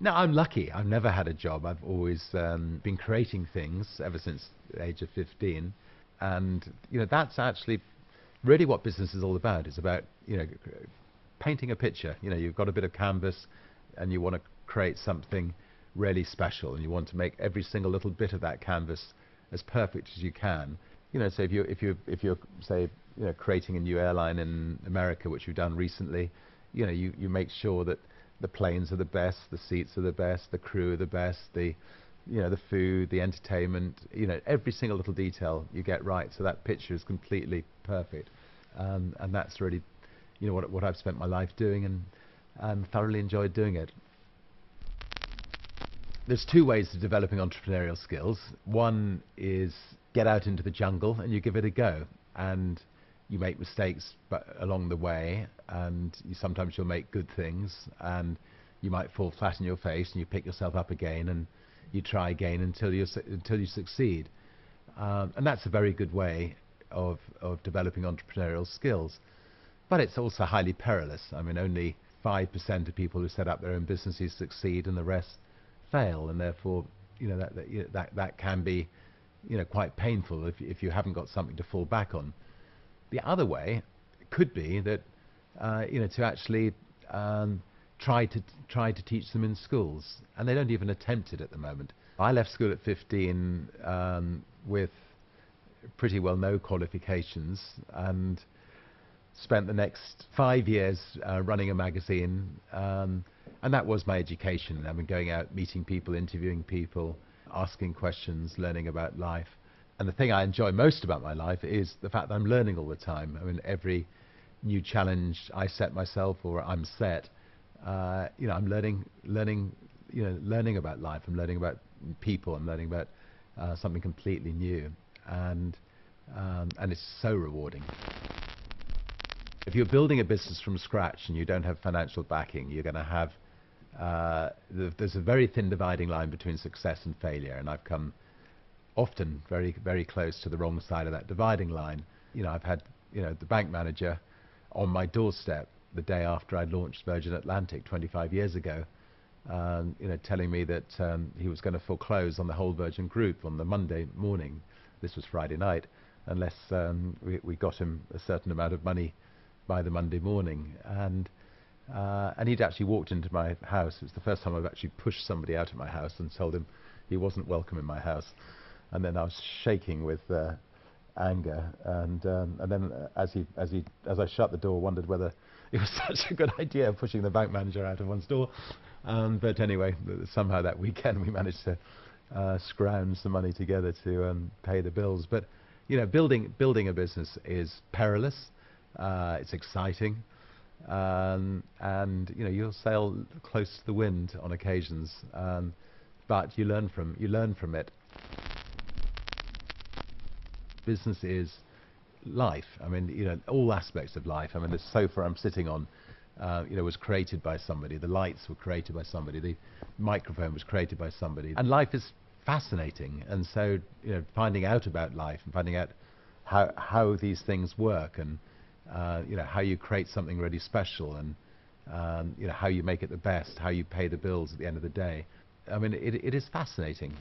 No, I'm lucky. I've never had a job. I've always been creating things ever since the age of 15. And, that's actually really what business is all about. It's about, painting a picture. You've got a bit of canvas and you want to create something really special, and you want to make every single little bit of that canvas as perfect as you can. So if you're say, creating a new airline in America, which you've done recently, you make sure that the planes are the best, the seats are the best, the crew are the best, the food, the entertainment, every single little detail you get right, so that picture is completely perfect. And that's really, what I've spent my life doing, and thoroughly enjoyed doing it. There's two ways of developing entrepreneurial skills. One is get out into the jungle and you give it a go, and you make mistakes along the way, and sometimes you'll make good things, and you might fall flat in your face, and you pick yourself up again, and you try again until you succeed. And that's a very good way of developing entrepreneurial skills. But it's also highly perilous. I mean, only 5% of people who set up their own businesses succeed, and the rest fail, and therefore, that can be, quite painful if you haven't got something to fall back on. The other way could be that, to actually try to teach them in schools, and they don't even attempt it at the moment. I left school at 15 with pretty well no qualifications, and spent the next 5 years running a magazine, and that was my education. I've been going out, meeting people, interviewing people, asking questions, learning about life. And the thing I enjoy most about my life is the fact that I'm learning all the time. I mean, every new challenge I set myself, or I'm set, I'm learning about life. I'm learning about people. I'm learning about something completely new, and it's so rewarding. If you're building a business from scratch and you don't have financial backing, you're going to have there's a very thin dividing line between success and failure, and I've come often very, very close to the wrong side of that dividing line. I've had the bank manager on my doorstep the day after I launched Virgin Atlantic 25 years ago, telling me that he was going to foreclose on the whole Virgin Group on the Monday morning. This was Friday night, unless we got him a certain amount of money by the Monday morning. And he'd actually walked into my house. It was the first time I've actually pushed somebody out of my house and told him he wasn't welcome in my house. And then I was shaking with anger, and then as I shut the door, wondered whether it was such a good idea pushing the bank manager out of one's door. But anyway, somehow that weekend we managed to scrounge some money together to pay the bills. But building a business is perilous. It's exciting, and you'll sail close to the wind on occasions, but you learn from it. Business is life. I mean, all aspects of life. I mean, the sofa I'm sitting on, was created by somebody. The lights were created by somebody. The microphone was created by somebody. And life is fascinating. And so, finding out about life and finding out how these things work, and how you create something really special, and how you make it the best, how you pay the bills at the end of the day. I mean, it is fascinating.